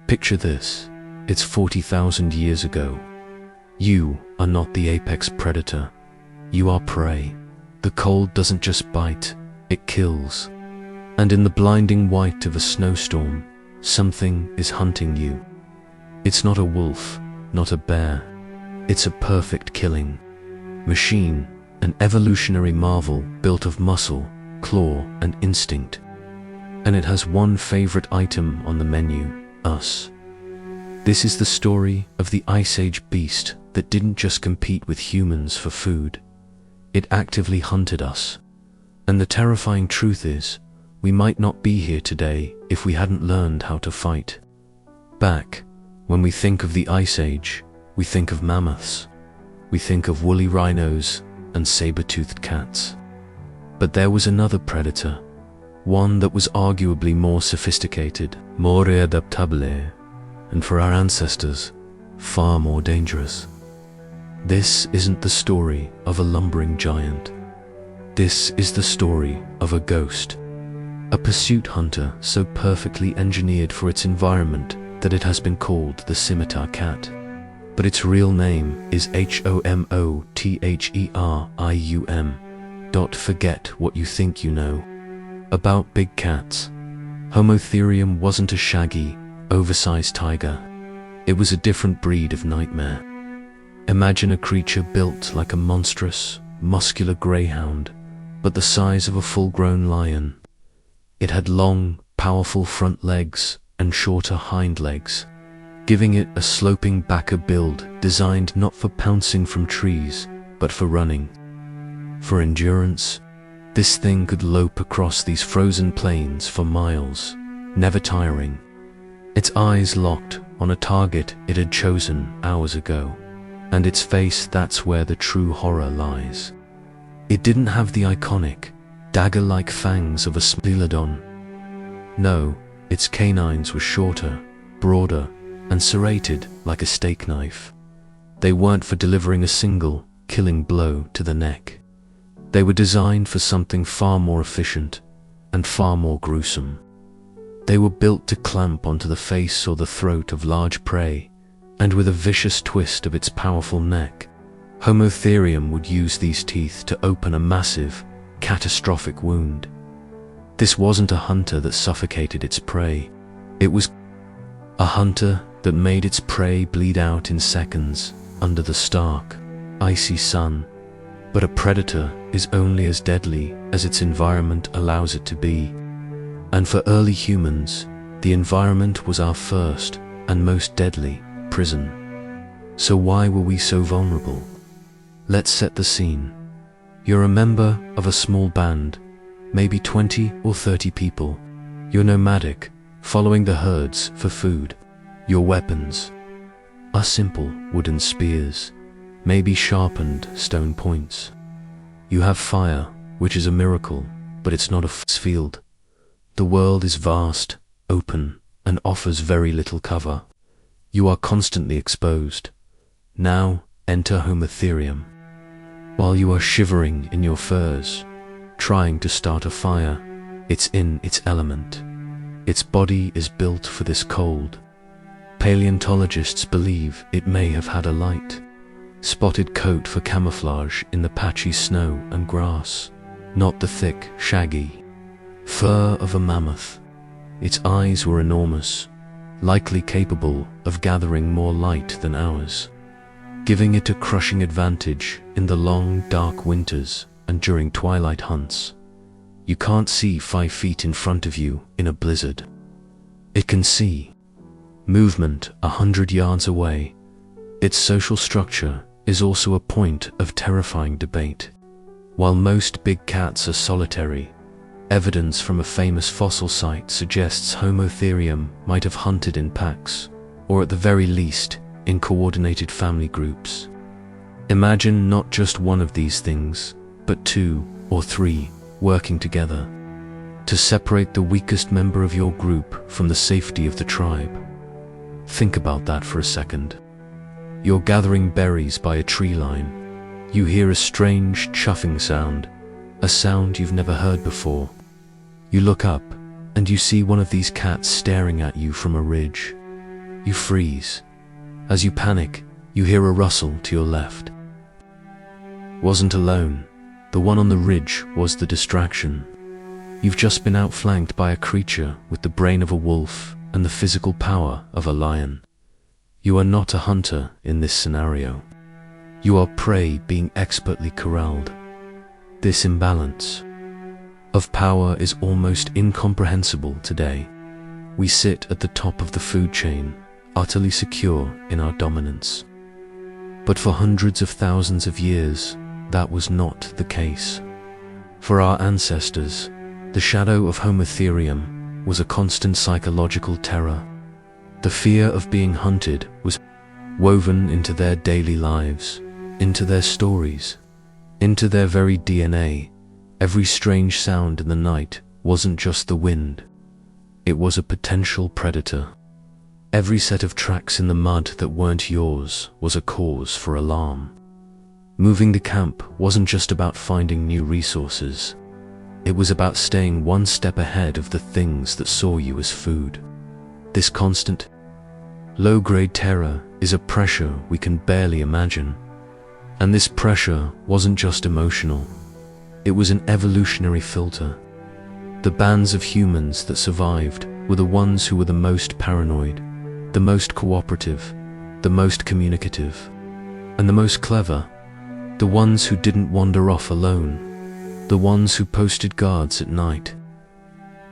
Picture this. It's 40,000 years ago. You are not the apex predator. You are prey. The cold doesn't just bite, it kills. And in the blinding white of a snowstorm, something is hunting you. It's not a wolf, not a bear. It's a perfect killing machine, an evolutionary marvel built of muscle, claw, and instinct. And it has one favorite item on the menu: us. This is the story of the Ice Age beast that didn't just compete with humans for food. It actively hunted us. And the terrifying truth is, we might not be here today if we hadn't learned how to fight. Back, when we think of the Ice Age, we think of mammoths. We think of woolly rhinos and saber-toothed cats. But there was another predator, one that was arguably more sophisticated, more adaptable, and for our ancestors, far more dangerous. This isn't the story of a lumbering giant. This is the story of a ghost, a pursuit hunter so perfectly engineered for its environment that it has been called the scimitar cat. But its real name is Homotherium. Don't forget what you think you know. About big cats, Homotherium wasn't a shaggy, oversized tiger. It was a different breed of nightmare. Imagine a creature built like a monstrous, muscular greyhound, but the size of a full-grown lion. It had long, powerful front legs and shorter hind legs, giving it a sloping backer build designed not for pouncing from trees, but for running. For endurance, this thing could lope across these frozen plains for miles, never tiring. Its eyes locked on a target it had chosen hours ago, and its face, that's where the true horror lies. It didn't have the iconic, dagger-like fangs of a sphelodon. No, its canines were shorter, broader, and serrated like a steak knife. They weren't for delivering a single, killing blow to the neck. They were designed for something far more efficient and far more gruesome. They were built to clamp onto the face or the throat of large prey, and with a vicious twist of its powerful neck, Homotherium would use these teeth to open a massive, catastrophic wound. This wasn't a hunter that suffocated its prey. It was a hunter that made its prey bleed out in seconds under the stark, icy sun. But a predator is only as deadly as its environment allows it to be. And for early humans, the environment was our first and most deadly prison. So why were we so vulnerable? Let's set the scene. You're a member of a small band, maybe 20 or 30 people. You're nomadic, following the herds for food. Your weapons are simple wooden spears, maybe sharpened stone points. You have fire, which is a miracle, but it's not a field. The world is vast, open, and offers very little cover. You are constantly exposed. Now enter Homotherium. While you are shivering in your furs, trying to start a fire, it's in its element. Its body is built for this cold. Paleontologists believe it may have had a light, spotted coat for camouflage in the patchy snow and grass, not the thick, shaggy fur of a mammoth. Its eyes were enormous, likely capable of gathering more light than ours, giving it a crushing advantage in the long, dark winters and during twilight hunts. You can't see 5 feet in front of you in a blizzard. It can see movement 100 yards away. Its social structure is also a point of terrifying debate. While most big cats are solitary, evidence from a famous fossil site suggests Homotherium might have hunted in packs, or at the very least, in coordinated family groups. Imagine not just one of these things, but 2 or 3 working together to separate the weakest member of your group from the safety of the tribe. Think about that for a second. You're gathering berries by a tree line. You hear a strange chuffing sound, a sound you've never heard before. You look up, and you see one of these cats staring at you from a ridge. You freeze. As you panic, you hear a rustle to your left. Wasn't alone. The one on the ridge was the distraction. You've just been outflanked by a creature with the brain of a wolf and the physical power of a lion. You are not a hunter in this scenario. You are prey being expertly corralled. This imbalance of power is almost incomprehensible today. We sit at the top of the food chain, utterly secure in our dominance. But for hundreds of thousands of years, that was not the case. For our ancestors, the shadow of Homotherium was a constant psychological terror. The fear of being hunted was woven into their daily lives, into their stories, into their very DNA. Every strange sound in the night wasn't just the wind. It was a potential predator. Every set of tracks in the mud that weren't yours was a cause for alarm. Moving the camp wasn't just about finding new resources. It was about staying one step ahead of the things that saw you as food. This constant, low-grade terror is a pressure we can barely imagine. And this pressure wasn't just emotional. It was an evolutionary filter. The bands of humans that survived were the ones who were the most paranoid, the most cooperative, the most communicative, and the most clever. The ones who didn't wander off alone, the ones who posted guards at night,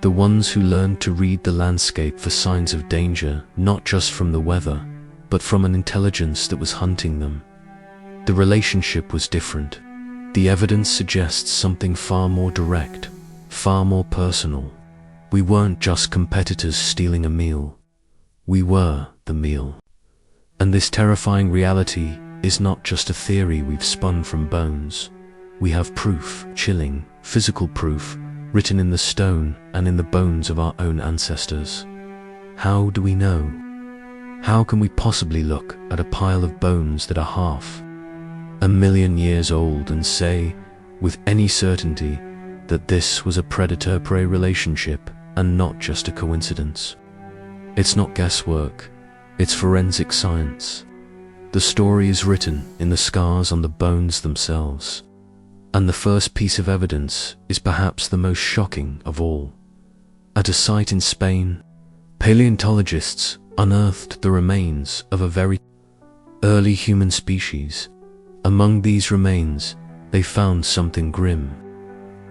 the ones who learned to read the landscape for signs of danger, not just from the weather, but from an intelligence that was hunting them. The relationship was different. The evidence suggests something far more direct, far more personal. We weren't just competitors stealing a meal. We were the meal. And this terrifying reality is not just a theory we've spun from bones. We have proof, chilling, physical proof, written in the stone and in the bones of our own ancestors. How do we know? How can we possibly look at a pile of bones that are half a million years old and say, with any certainty, that this was a predator-prey relationship and not just a coincidence? It's not guesswork, it's forensic science. The story is written in the scars on the bones themselves. And the first piece of evidence is perhaps the most shocking of all. At a site in Spain, paleontologists unearthed the remains of a very early human species. Among these remains, they found something grim.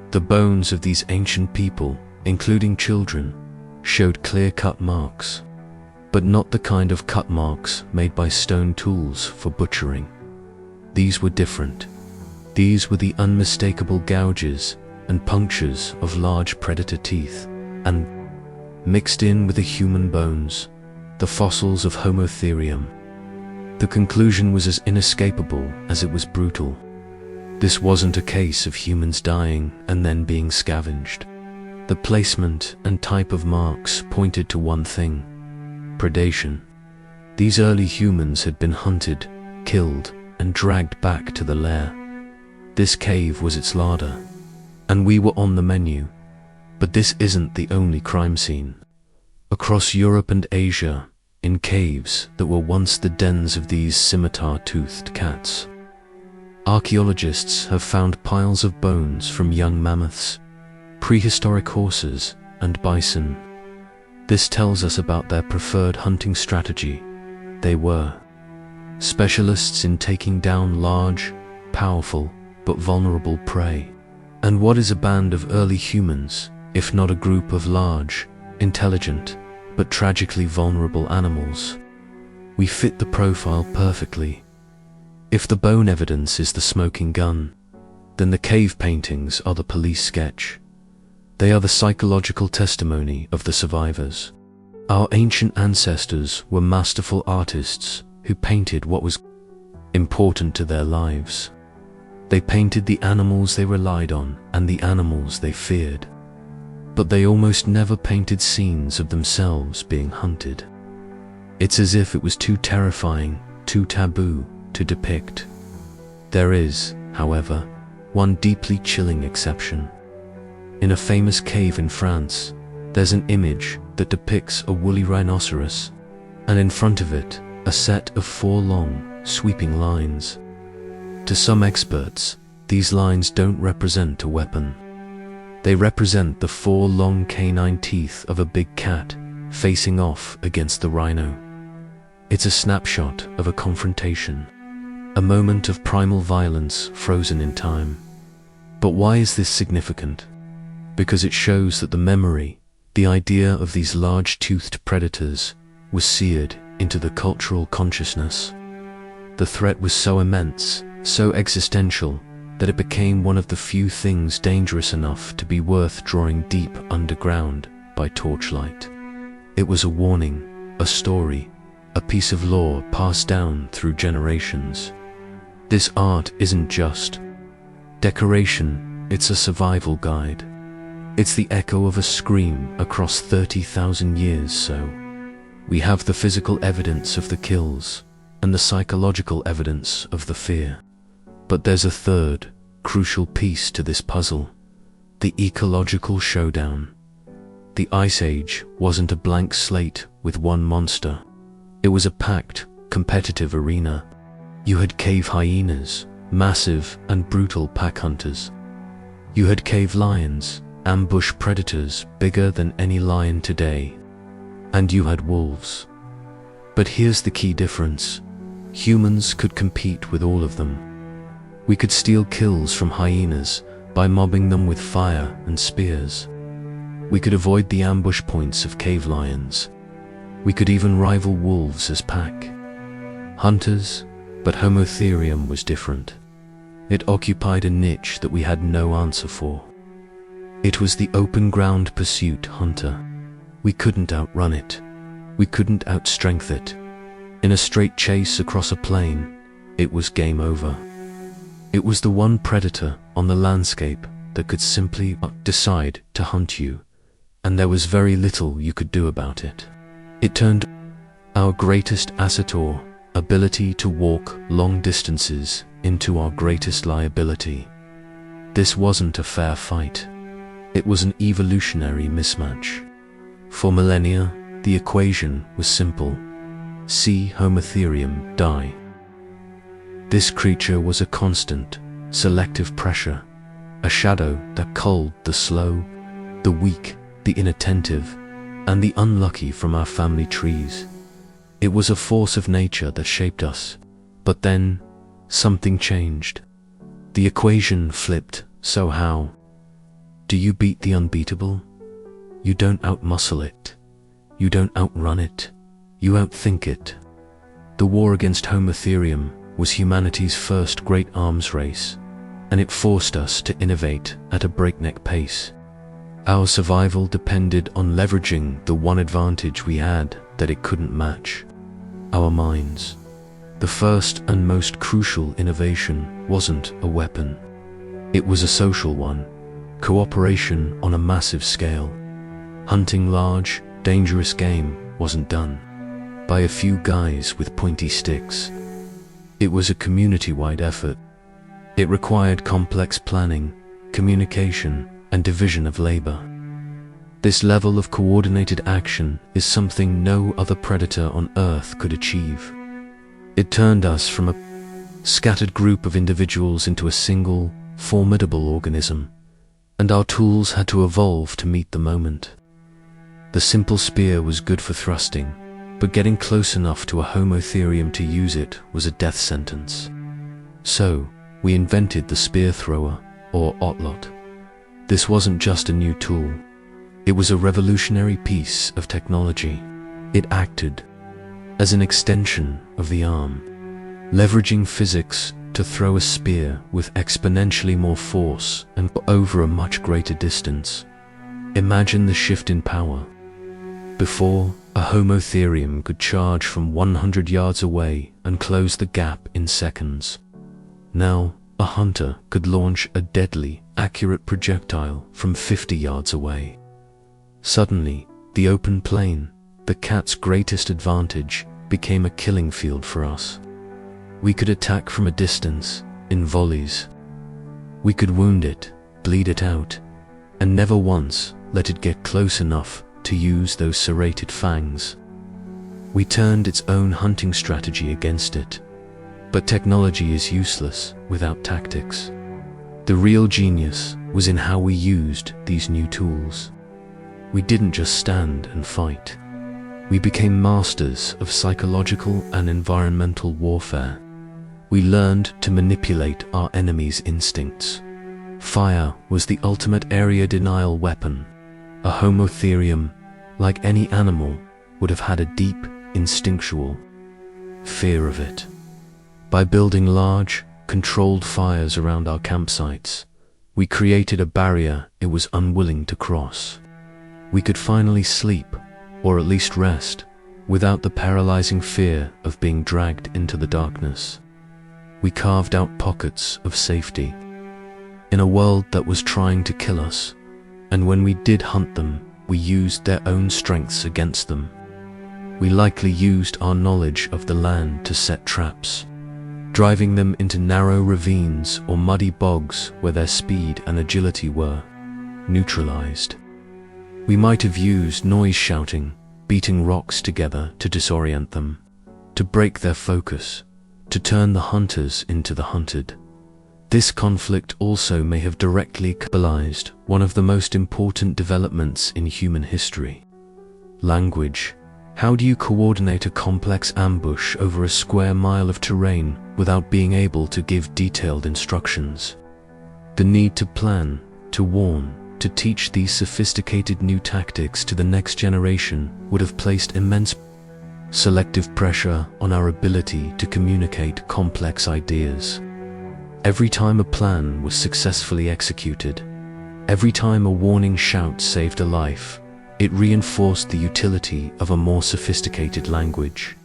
The bones of these ancient people, including children, showed clear-cut marks, but not the kind of cut marks made by stone tools for butchering. These were different. These were the unmistakable gouges and punctures of large predator teeth, and mixed in with the human bones, the fossils of Homotherium. The conclusion was as inescapable as it was brutal. This wasn't a case of humans dying and then being scavenged. The placement and type of marks pointed to one thing: predation. These early humans had been hunted, killed, and dragged back to the lair. This cave was its larder, and we were on the menu. But this isn't the only crime scene. Across Europe and Asia, in caves that were once the dens of these scimitar-toothed cats, archaeologists have found piles of bones from young mammoths, prehistoric horses, and bison. This tells us about their preferred hunting strategy. They were specialists in taking down large, powerful, but vulnerable prey. And what is a band of early humans, if not a group of large, intelligent, but tragically vulnerable animals? We fit the profile perfectly. If the bone evidence is the smoking gun, then the cave paintings are the police sketch. They are the psychological testimony of the survivors. Our ancient ancestors were masterful artists who painted what was important to their lives. They painted the animals they relied on and the animals they feared. But they almost never painted scenes of themselves being hunted. It's as if it was too terrifying, too taboo to depict. There is, however, one deeply chilling exception. In a famous cave in France, there's an image that depicts a woolly rhinoceros. and in front of it, a set of 4 long, sweeping lines. To some experts, these lines don't represent a weapon. They represent the 4 long canine teeth of a big cat facing off against the rhino. It's a snapshot of a confrontation, a moment of primal violence frozen in time. But why is this significant? Because it shows that the memory, the idea of these large-toothed predators, was seared into the cultural consciousness. The threat was so immense, so existential, that it became one of the few things dangerous enough to be worth drawing deep underground by torchlight. It was a warning, a story, a piece of lore passed down through generations. This art isn't just decoration, it's a survival guide. It's the echo of a scream across 30,000 years. So we have the physical evidence of the kills and the psychological evidence of the fear. But there's a third, crucial piece to this puzzle: the ecological showdown. The Ice Age wasn't a blank slate with one monster. It was a packed, competitive arena. You had cave hyenas, massive and brutal pack hunters. You had cave lions, ambush predators bigger than any lion today. And you had wolves. But here's the key difference. Humans could compete with all of them. We could steal kills from hyenas by mobbing them with fire and spears. We could avoid the ambush points of cave lions. We could even rival wolves as pack hunters, but Homotherium was different. It occupied a niche that we had no answer for. It was the open ground pursuit hunter. We couldn't outrun it. We couldn't outstrength it. In a straight chase across a plain, it was game over. It was the one predator on the landscape that could simply decide to hunt you, and there was very little you could do about it. It turned our greatest asset, or ability to walk long distances, into our greatest liability. This wasn't a fair fight. It was an evolutionary mismatch. For millennia, the equation was simple. See Homotherium die. This creature was a constant, selective pressure, a shadow that culled the slow, the weak, the inattentive, and the unlucky from our family trees. It was a force of nature that shaped us. But then, something changed. The equation flipped. So how? Do you beat the unbeatable? You don't outmuscle it. You don't outrun it. You outthink it. The war against Homotherium was humanity's first great arms race, and it forced us to innovate at a breakneck pace. Our survival depended on leveraging the one advantage we had that it couldn't match: our minds. The first and most crucial innovation wasn't a weapon. It was a social one. Cooperation on a massive scale. Hunting large, dangerous game wasn't done by a few guys with pointy sticks. It was a community-wide effort. It required complex planning, communication, and division of labor. This level of coordinated action is something no other predator on Earth could achieve. It turned us from a scattered group of individuals into a single, formidable organism, and our tools had to evolve to meet the moment. The simple spear was good for thrusting, but getting close enough to a Homotherium to use it was a death sentence. So, we invented the spear thrower, or otlot. This wasn't just a new tool. It was a revolutionary piece of technology. It acted as an extension of the arm, leveraging physics to throw a spear with exponentially more force and over a much greater distance. Imagine the shift in power. Before, a Homotherium could charge from 100 yards away and close the gap in seconds. Now, a hunter could launch a deadly, accurate projectile from 50 yards away. Suddenly, the open plain, the cat's greatest advantage, became a killing field for us. We could attack from a distance, in volleys. We could wound it, bleed it out, and never once let it get close enough to use those serrated fangs. We turned its own hunting strategy against it. But technology is useless without tactics. The real genius was in how we used these new tools. We didn't just stand and fight. We became masters of psychological and environmental warfare. We learned to manipulate our enemy's instincts. Fire was the ultimate area denial weapon. A homotherium, like any animal, would have had a deep, instinctual fear of it. By building large, controlled fires around our campsites, we created a barrier it was unwilling to cross. We could finally sleep, or at least rest, without the paralyzing fear of being dragged into the darkness. We carved out pockets of safety in a world that was trying to kill us, and when we did hunt them, we used their own strengths against them. We likely used our knowledge of the land to set traps, driving them into narrow ravines or muddy bogs where their speed and agility were neutralized. We might have used noise shouting, beating rocks together to disorient them, to break their focus, to turn the hunters into the hunted. This conflict also may have directly catalyzed one of the most important developments in human history: language. How do you coordinate a complex ambush over a square mile of terrain without being able to give detailed instructions? The need to plan, to warn, to teach these sophisticated new tactics to the next generation would have placed immense selective pressure on our ability to communicate complex ideas. Every time a plan was successfully executed, every time a warning shout saved a life, it reinforced the utility of a more sophisticated language.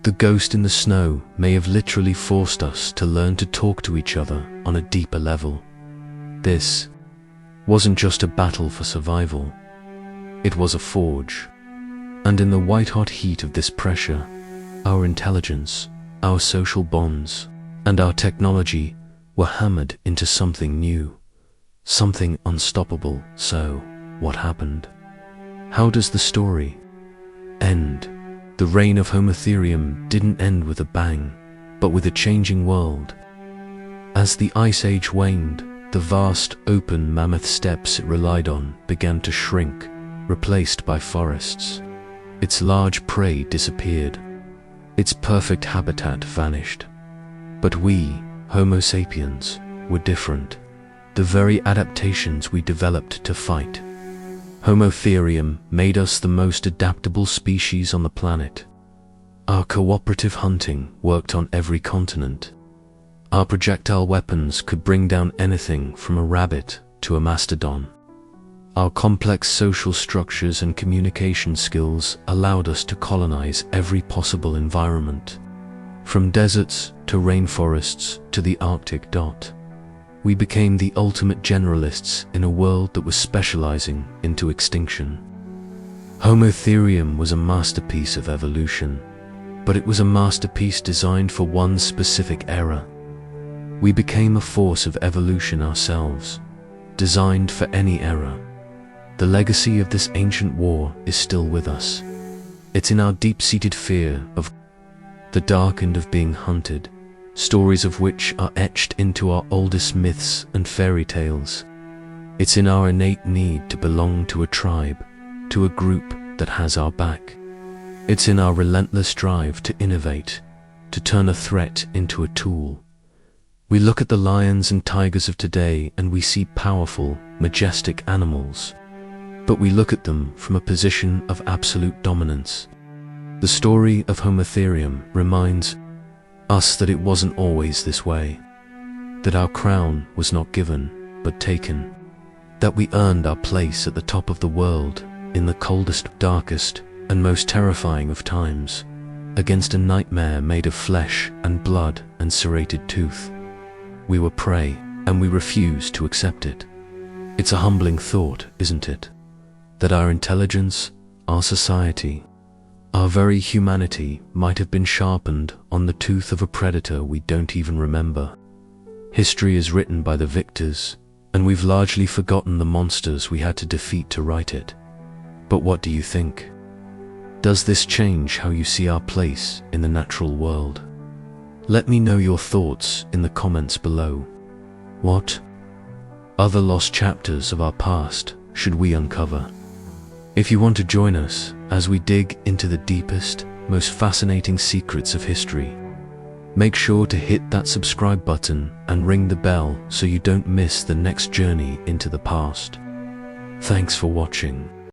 The ghost in the snow may have literally forced us to learn to talk to each other on a deeper level. This wasn't just a battle for survival, it was a forge. And in the white-hot heat of this pressure, our intelligence, our social bonds, and our technology were hammered into something new, something unstoppable. So, what happened? How does the story end? The reign of Homotherium didn't end with a bang, but with a changing world. As the Ice Age waned, the vast, open mammoth steppes it relied on began to shrink, replaced by forests. Its large prey disappeared. Its perfect habitat vanished. But we, Homo sapiens, were different. The very adaptations we developed to fight. Homotherium made us the most adaptable species on the planet. Our cooperative hunting worked on every continent. Our projectile weapons could bring down anything from a rabbit to a mastodon. Our complex social structures and communication skills allowed us to colonize every possible environment, from deserts to rainforests to the Arctic. We became the ultimate generalists in a world that was specializing into extinction. Homotherium was a masterpiece of evolution, but it was a masterpiece designed for one specific era. We became a force of evolution ourselves, designed for any era. The legacy of this ancient war is still with us. It's in our deep-seated fear of the dark and of being hunted, stories of which are etched into our oldest myths and fairy tales. It's in our innate need to belong to a tribe, to a group that has our back. It's in our relentless drive to innovate, to turn a threat into a tool. We look at the lions and tigers of today and we see powerful, majestic animals. But we look at them from a position of absolute dominance. The story of Homotherium reminds us that it wasn't always this way, that our crown was not given, but taken, that we earned our place at the top of the world in the coldest, darkest, and most terrifying of times, against a nightmare made of flesh and blood and serrated tooth. We were prey, and we refused to accept it. It's a humbling thought, isn't it? That our intelligence, our society, our very humanity might have been sharpened on the tooth of a predator we don't even remember. History is written by the victors, and we've largely forgotten the monsters we had to defeat to write it. But what do you think? Does this change how you see our place in the natural world? Let me know your thoughts in the comments below. What other lost chapters of our past should we uncover? If you want to join us as we dig into the deepest, most fascinating secrets of history, make sure to hit that subscribe button and ring the bell so you don't miss the next journey into the past. Thanks for watching.